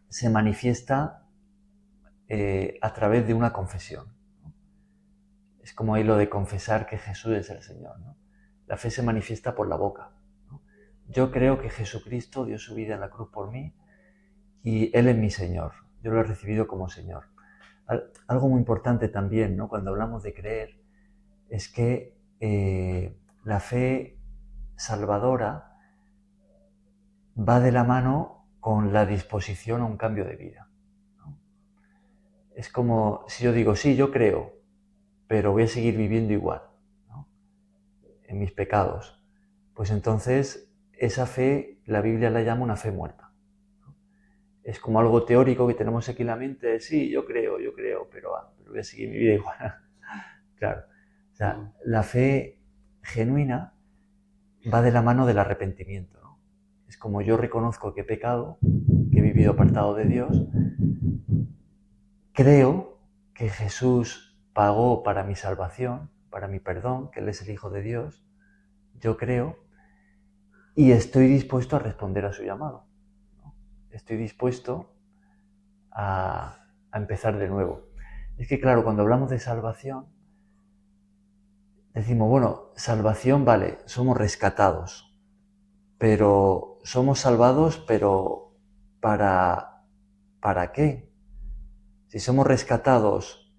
se manifiesta a través de una confesión, ¿no? Es como ahí lo de confesar que Jesús es el Señor, ¿no? La fe se manifiesta por la boca, ¿no? Yo creo que Jesucristo dio su vida en la cruz por mí y Él es mi Señor. Yo lo he recibido como Señor. Algo muy importante también, ¿no? Cuando hablamos de creer, es que la fe salvadora va de la mano con la disposición a un cambio de vida, ¿no? Es como si yo digo, sí, yo creo, pero voy a seguir viviendo igual, ¿no? En mis pecados. Pues entonces esa fe, la Biblia la llama una fe muerta, ¿no? Es como algo teórico que tenemos aquí en la mente, sí, yo creo, pero voy a seguir mi vida igual. Claro. O sea, la fe genuina va de la mano del arrepentimiento, ¿no? Es como yo reconozco que he pecado, que he vivido apartado de Dios, creo que Jesús pagó para mi salvación, para mi perdón, que Él es el Hijo de Dios, yo creo, y estoy dispuesto a responder a su llamado, ¿no? Estoy dispuesto a empezar de nuevo. Es que claro, cuando hablamos de salvación, decimos, bueno, salvación, vale, somos rescatados, pero somos salvados, pero ¿para qué? Si somos rescatados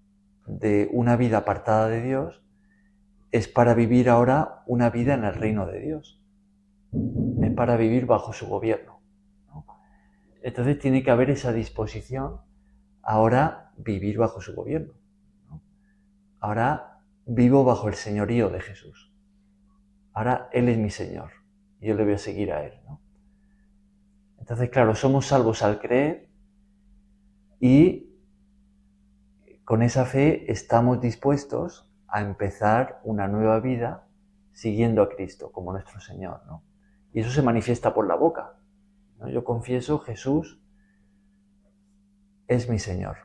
de una vida apartada de Dios, es para vivir ahora una vida en el reino de Dios. Es para vivir bajo su gobierno, ¿no? Entonces tiene que haber esa disposición ahora vivir bajo su gobierno, ¿no? Ahora vivo bajo el señorío de Jesús. Ahora Él es mi Señor y yo le voy a seguir a Él, ¿no? Entonces, claro, somos salvos al creer y con esa fe estamos dispuestos a empezar una nueva vida siguiendo a Cristo como nuestro Señor, ¿no? Y eso se manifiesta por la boca, ¿no? Yo confieso, Jesús es mi Señor.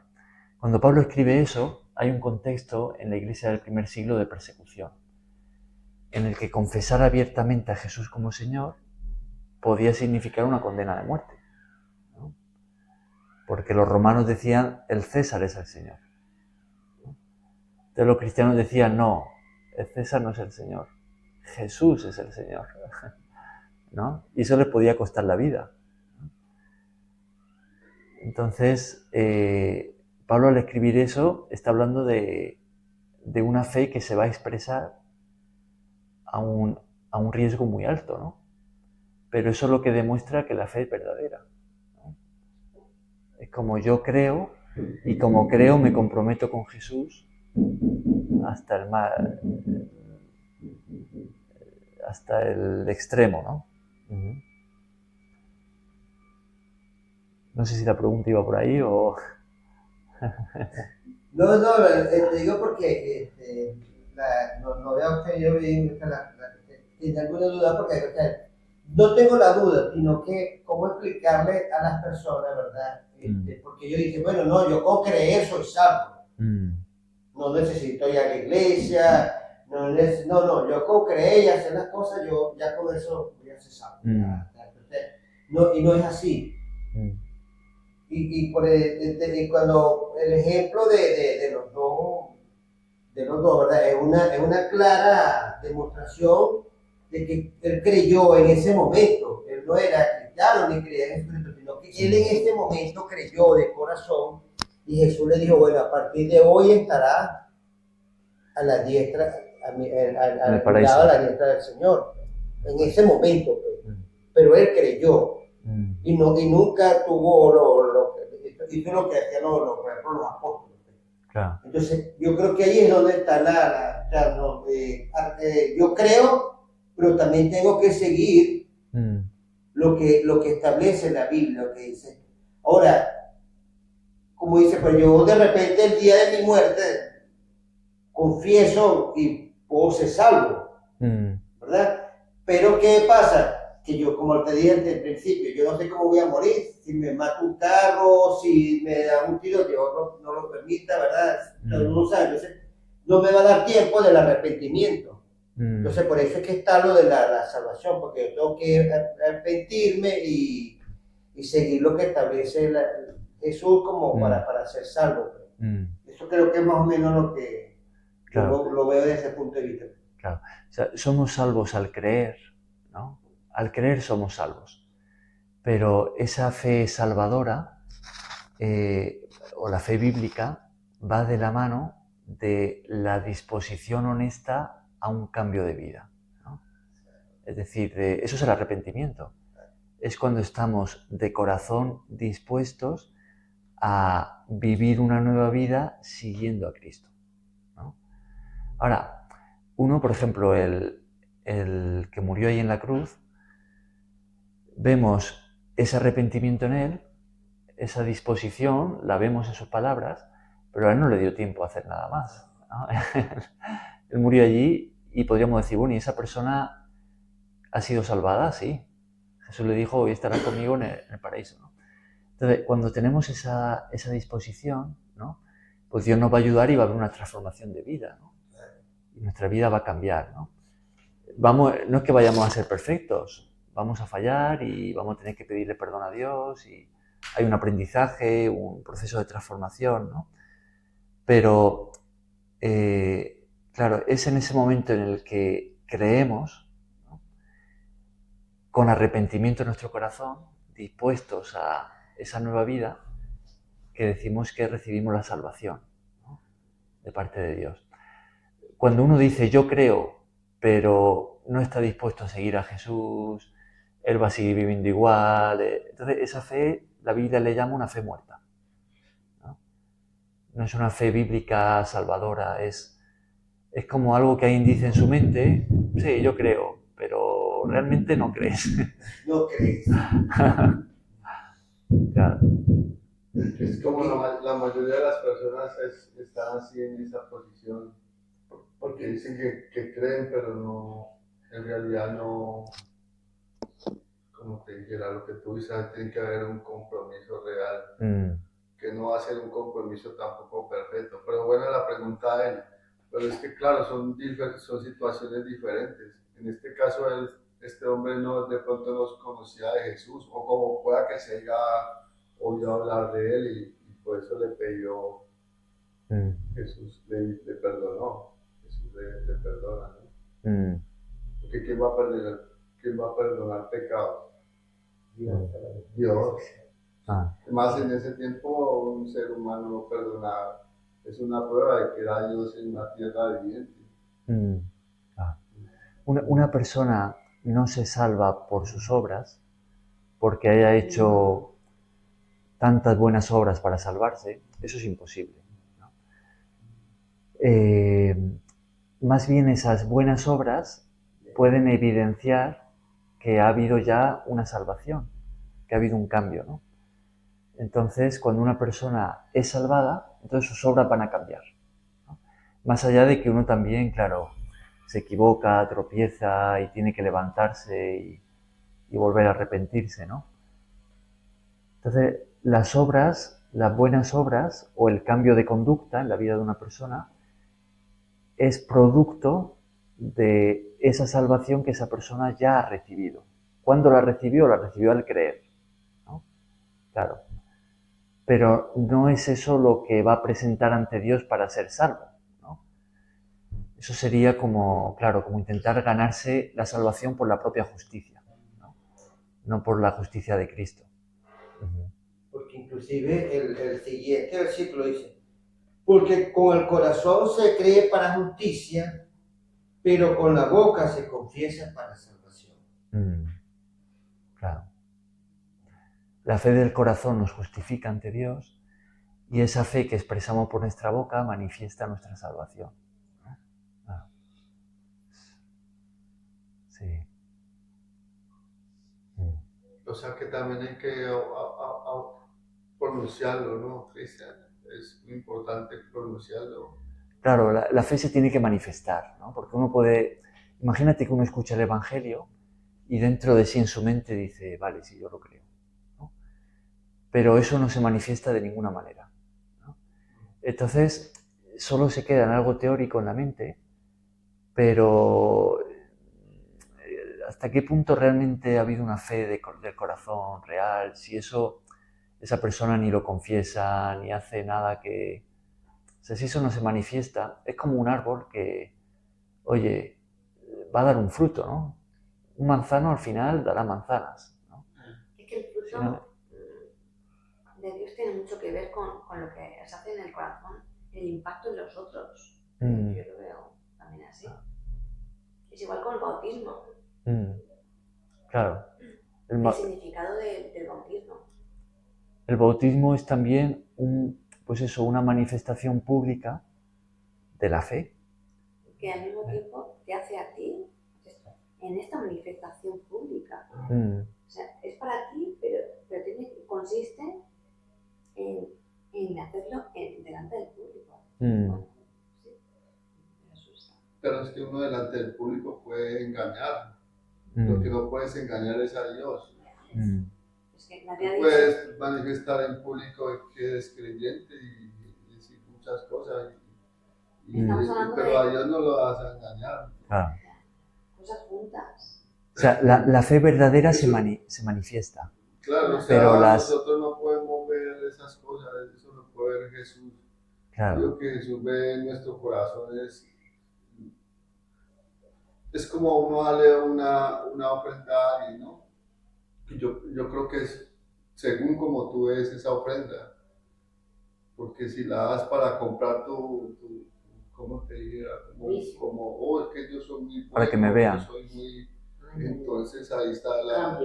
Cuando Pablo escribe eso, hay un contexto en la iglesia del primer siglo de persecución, en el que confesar abiertamente a Jesús como Señor podía significar una condena de muerte, ¿no? Porque los romanos decían, el César es el Señor, ¿no? Entonces los cristianos decían, no, el César no es el Señor, Jesús es el Señor, ¿no? Y eso les podía costar la vida. Entonces, Pablo al escribir eso está hablando de una fe que se va a expresar a un riesgo muy alto, ¿no? Pero eso es lo que demuestra que la fe es verdadera, ¿no? Es como yo creo, y como creo me comprometo con Jesús hasta el extremo, ¿no? Uh-huh. No sé si la pregunta iba por ahí o... No, te digo porque no veo que yo tiene alguna duda, porque no tengo la duda, sino que cómo explicarle a las personas, ¿verdad? Porque yo dije, bueno, no, yo con creer soy salvo. No necesito ir a la iglesia, no, yo con creer y hacer las cosas, yo ya con eso voy a ser salvo. Entonces, no es así. Y cuando el ejemplo de los dos, ¿verdad? Es una clara demostración de que él creyó en ese momento. Él no era cristiano ni creía en Jesucristo, sino que él en ese momento creyó de corazón y Jesús le dijo, bueno, a partir de hoy estará a la diestra, al lado a la diestra del Señor. En ese momento, pero él creyó. Y nunca tuvo hizo lo que hacían los apóstoles. Claro. Entonces, yo creo que ahí es donde está yo creo, pero también tengo que seguir lo que establece la Biblia, lo que dice. Ahora, como dice, pues yo de repente el día de mi muerte confieso y puedo ser salvo, ¿verdad? Pero ¿qué pasa? Que yo, como te dije al principio, yo no sé cómo voy a morir, si me mata un carro, si me da un tiro, Dios no lo permita, ¿verdad? No sabe, entonces no me va a dar tiempo del arrepentimiento. Entonces por eso es que está lo de la salvación, porque yo tengo que arrepentirme y seguir lo que establece Jesús como para ser salvo. Eso creo que es más o menos lo que lo veo desde ese punto de vista. Claro, o sea, somos salvos al creer, ¿no? Al creer somos salvos, pero esa fe salvadora o la fe bíblica va de la mano de la disposición honesta a un cambio de vida, ¿no? Es decir, eso es el arrepentimiento. Es cuando estamos de corazón dispuestos a vivir una nueva vida siguiendo a Cristo, ¿no? Ahora, uno, por ejemplo, el que murió ahí en la cruz, vemos ese arrepentimiento en él, esa disposición, la vemos en sus palabras, pero a él no le dio tiempo a hacer nada más, ¿no? Él murió allí y podríamos decir, bueno, ¿y esa persona ha sido salvada? Sí. Jesús le dijo, hoy estarás conmigo en el paraíso, ¿no? Entonces, cuando tenemos esa disposición, ¿no? Pues Dios nos va a ayudar y va a haber una transformación de vida, ¿no? Y nuestra vida va a cambiar, ¿no? No es que vayamos a ser perfectos, vamos a fallar y vamos a tener que pedirle perdón a Dios y hay un aprendizaje, un proceso de transformación, ¿no? Pero, claro, es en ese momento en el que creemos, ¿no? Con arrepentimiento en nuestro corazón, dispuestos a esa nueva vida, que decimos que recibimos la salvación, ¿no? De parte de Dios. Cuando uno dice yo creo, pero no está dispuesto a seguir a Jesús, él va a seguir viviendo igual, entonces esa fe, la Biblia le llama una fe muerta, ¿no? No es una fe bíblica salvadora, es como algo que alguien dice en su mente, sí, yo creo, pero realmente no crees. No crees. Claro. Es como la mayoría de las personas están así en esa posición, porque dicen que creen, pero no, en realidad no, como te dijera, lo que tú dices, tiene que haber un compromiso real, que no va a ser un compromiso tampoco perfecto. Pero bueno, la pregunta de él, pero es que claro, son situaciones diferentes. En este caso, este hombre no, de pronto no conocía de Jesús, o como pueda que se haya oído hablar de él y por eso le pidió, Jesús le perdonó, Jesús le perdona, ¿no? Porque ¿quién va a perdonar pecados? Dios. Más en ese tiempo un ser humano no perdonaba. Es una prueba de que era Dios en una tierra viviente. Una persona no se salva por sus obras, porque haya hecho tantas buenas obras para salvarse. Eso es imposible, ¿no? Más bien esas buenas obras pueden evidenciar que ha habido ya una salvación, que ha habido un cambio, ¿no? Entonces, cuando una persona es salvada, entonces sus obras van a cambiar, ¿no? Más allá de que uno también, claro, se equivoca, tropieza y tiene que levantarse y volver a arrepentirse, ¿no? Entonces, las obras, las buenas obras o el cambio de conducta en la vida de una persona es producto de esa salvación que esa persona ya ha recibido. ¿Cuándo la recibió? La recibió al creer, ¿no? Claro. Pero no es eso lo que va a presentar ante Dios para ser salvo, ¿no? Eso sería como, claro, como intentar ganarse la salvación por la propia justicia, no por la justicia de Cristo. Porque inclusive el siguiente versículo dice, porque con el corazón se cree para justicia, pero con la boca se confiesa para salvación. Claro. La fe del corazón nos justifica ante Dios y esa fe que expresamos por nuestra boca manifiesta nuestra salvación, ¿no? Claro. Sí. O sea que también hay que pronunciarlo, ¿no, Cristian? Es muy importante pronunciarlo. Claro, la fe se tiene que manifestar, ¿no? Porque uno puede... Imagínate que uno escucha el Evangelio y dentro de sí en su mente dice, vale, sí, yo lo creo, ¿no? Pero eso no se manifiesta de ninguna manera, ¿no? Entonces, solo se queda en algo teórico en la mente, pero ¿hasta qué punto realmente ha habido una fe del corazón real? Si esa persona ni lo confiesa, ni hace nada que... O sea, si eso no se manifiesta, es como un árbol que, oye, va a dar un fruto, ¿no? Un manzano al final dará manzanas, ¿no? Es que el fruto de Dios tiene mucho que ver con lo que se hace en el corazón, el impacto en los otros. Yo lo veo también así. Es igual con el bautismo. Claro. El significado del bautismo. El bautismo es también una manifestación pública de la fe. Que al mismo tiempo te hace a ti en esta manifestación pública. O sea, es para ti, pero consiste en hacerlo delante del público. Bueno, sí. Pero es que uno delante del público puede engañar. Lo que no puedes engañar es a Dios. Es que nadie Tú puedes manifestar en público que eres creyente y decir muchas cosas, pero a Dios no lo vas a engañar. Claro. Cosas juntas. O sea, la fe verdadera se manifiesta. Claro, o sea, pero nosotros no podemos ver esas cosas, eso lo puede ver Jesús. Claro. Lo que Jesús ve en nuestro corazón es como uno darle una ofrenda a alguien, ¿no? Yo creo que es según como tú ves esa ofrenda, porque si la das para comprar ¿cómo te dijera? Como es que yo soy muy bueno, para que me vean. Yo soy muy... Entonces ahí está la...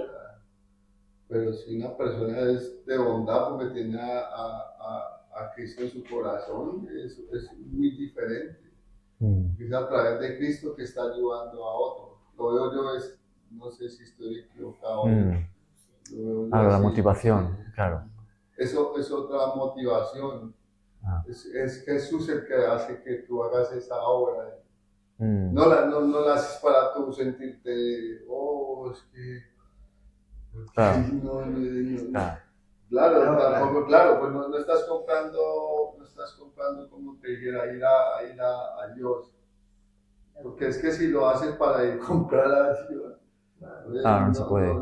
Pero si una persona es de bondad porque tiene a Cristo en su corazón, es muy diferente. Es a través de Cristo que está ayudando a otro. Lo veo yo, no sé si estoy equivocado. La motivación, claro. eso es otra motivación. Ah. Es Jesús el que hace que tú hagas esa obra. Mm. No la haces para tú sentirte, oh, es que... Claro. No. Claro. Claro, No, tampoco, claro, pues no estás comprando como te dijera ir a Dios. Porque es que si lo haces para ir a comprar a Dios, Claro, no se puede.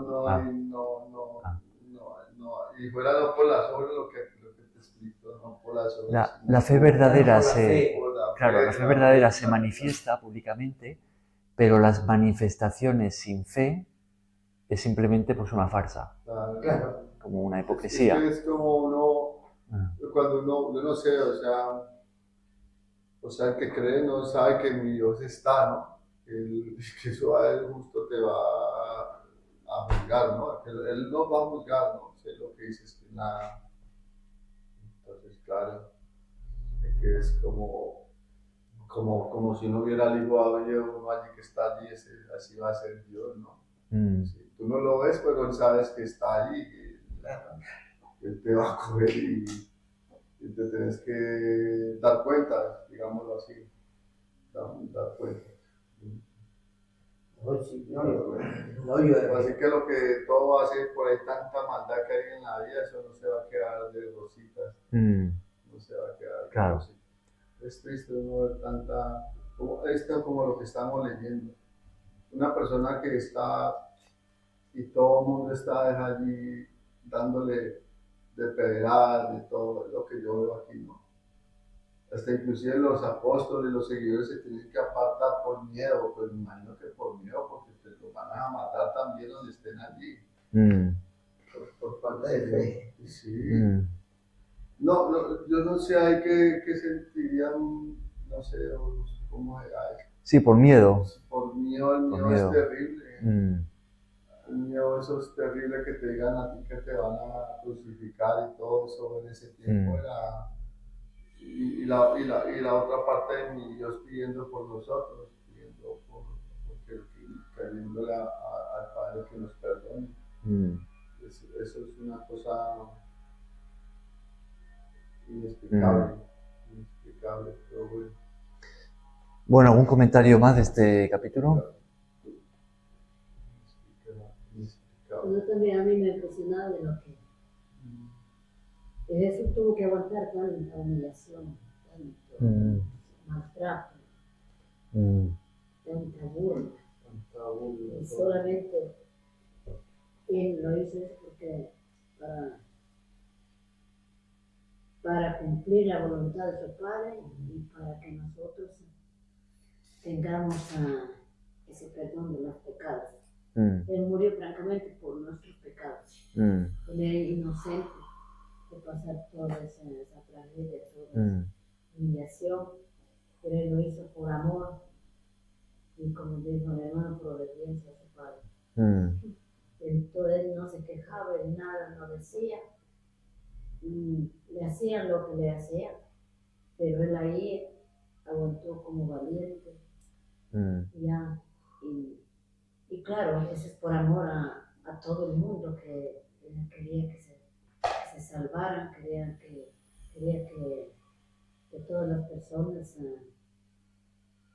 y fuera no por las obras lo que te explico, no por las obras. La fe verdadera Claro, la fe verdadera se manifiesta públicamente, pero las manifestaciones sin fe es simplemente pues una farsa, Claro. como una Es hipocresía. que es como cuando uno no sé, o sea, el que cree no sabe que mi Dios está, ¿no? Que eso a él justo te va a juzgar, ¿no? Él no va a juzgar, ¿no? Sé lo que dices, que nada. Entonces, claro, es que es como si no hubiera el Hijo uno allí que está allí, así va a ser Dios, ¿no? Mm. Sí, tú no lo ves, pero él sabes que está allí, que él te va a coger y te tienes que dar cuenta, digámoslo así, dar cuenta. Así que todo hace por ahí tanta maldad que hay en la vida, eso no se va a quedar de rositas, Mm. no se va a quedar de Claro. rositas. Es triste uno ver esto como lo que estamos leyendo. Una persona que está y todo el mundo está allí dándole de pedrar, de todo lo que yo veo aquí, ¿no? Hasta inclusive los apóstoles, los seguidores se tienen que apartar por miedo, pues me imagino que por miedo, porque te lo van a matar también donde estén allí. Mm. Por falta de fe. Sí. Mm. No, yo no sé, hay que sentirían, no sé, cómo era. Sí, por miedo. Por miedo, el Por miedo miedo. es terrible. Mm. El miedo, eso es terrible que te digan a ti que te van a crucificar y todo eso en ese tiempo era. Y la otra parte de mi Dios pidiendo por nosotros, pidiéndole al Padre que nos perdone. Mm. Eso es una cosa inexplicable, pero bueno. Bueno, ¿algún comentario más de este capítulo? Yo también a mí me impresionaba de lo que Jesús tuvo que aguantar tanta humillación, tanto maltrato, tanta burla. Y solamente Él lo hizo porque para cumplir la voluntad de su Padre y para que nosotros tengamos ese perdón de los pecados. Él murió francamente por nuestros pecados. Él era inocente de pasar toda esa tragedia, toda esa humillación, pero Él lo hizo por amor y, como dijo el hermano, por obediencia a su Padre. Entonces Él no se quejaba, Él nada no decía, y le hacían lo que le hacían, pero Él ahí aguantó como valiente. Y claro, eso es por amor a todo el mundo, que Él quería que se salvaran, quería que todas las personas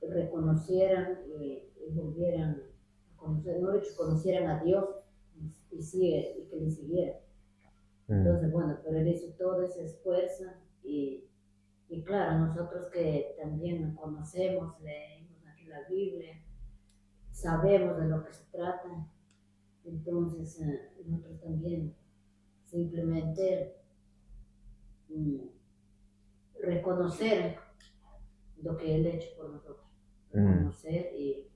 reconocieran y volvieran a conocer, no dicho, conocieran a Dios y que le siguieran. Entonces, bueno, pero Él hizo todo ese esfuerzo y claro, nosotros que también conocemos, leemos aquí la Biblia, sabemos de lo que se trata, entonces nosotros también simplemente reconocer lo que Él ha hecho por nosotros, reconocer y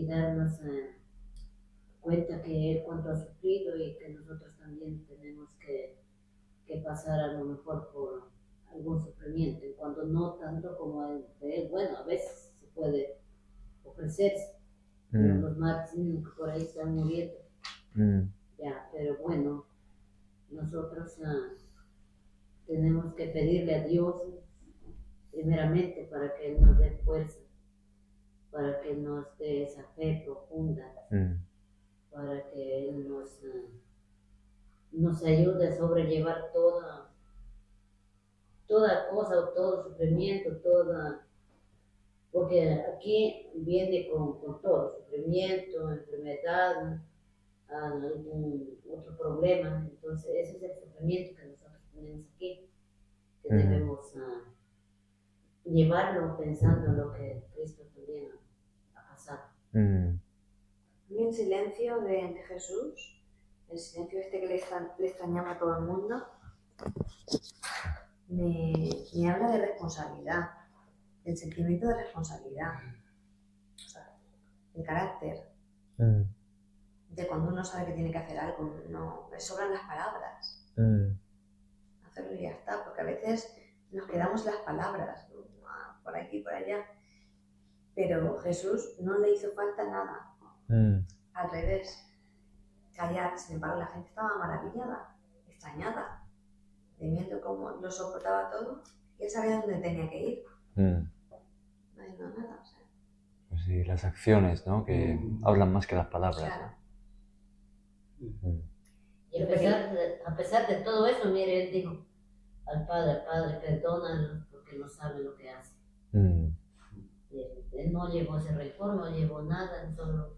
darnos cuenta que Él cuánto ha sufrido y que nosotros también tenemos que pasar a lo mejor por algún sufrimiento, cuando no tanto como el de Él. Bueno, a veces se puede ofrecerse, pero los mártires que por ahí están muriendo, ya, pero bueno, nosotros tenemos que pedirle a Dios primeramente para que Él nos dé fuerza, para que nos dé esa fe profunda, para que Él nos ayude a sobrellevar toda cosa, o todo sufrimiento, porque aquí viene con todo, sufrimiento, enfermedad, algún otro problema. Entonces, ese es el sufrimiento que nosotros tenemos aquí, que debemos llevarlo pensando en lo que Cristo también ha pasado. Y el silencio de Jesús, el silencio este que le extrañaba a todo el mundo, me habla de responsabilidad, del sentimiento de responsabilidad, o sea, el carácter, de cuando uno sabe que tiene que hacer algo, no le sobran las palabras, hacerlo y ya está, porque a veces nos quedamos las palabras, ¿no? Por aquí, por allá, pero Jesús no le hizo falta nada, al revés, callar. Sin embargo, la gente estaba maravillada, extrañada, de viendo cómo lo soportaba todo, y él sabía dónde tenía que ir. No dijo nada, o sea. Pues sí, las acciones, ¿no? Que hablan más que las palabras. Claro. Y a pesar de todo eso, mire, él dijo al Padre, perdónanos porque no sabe lo que hace. Él no llevó ese rencor, no llevó nada, él solo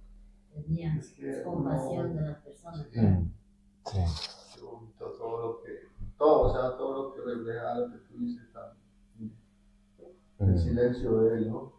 tenía compasión de las personas. Sí. Qué bonito todo lo que refleja lo que tú dices también. El silencio de él, ¿no?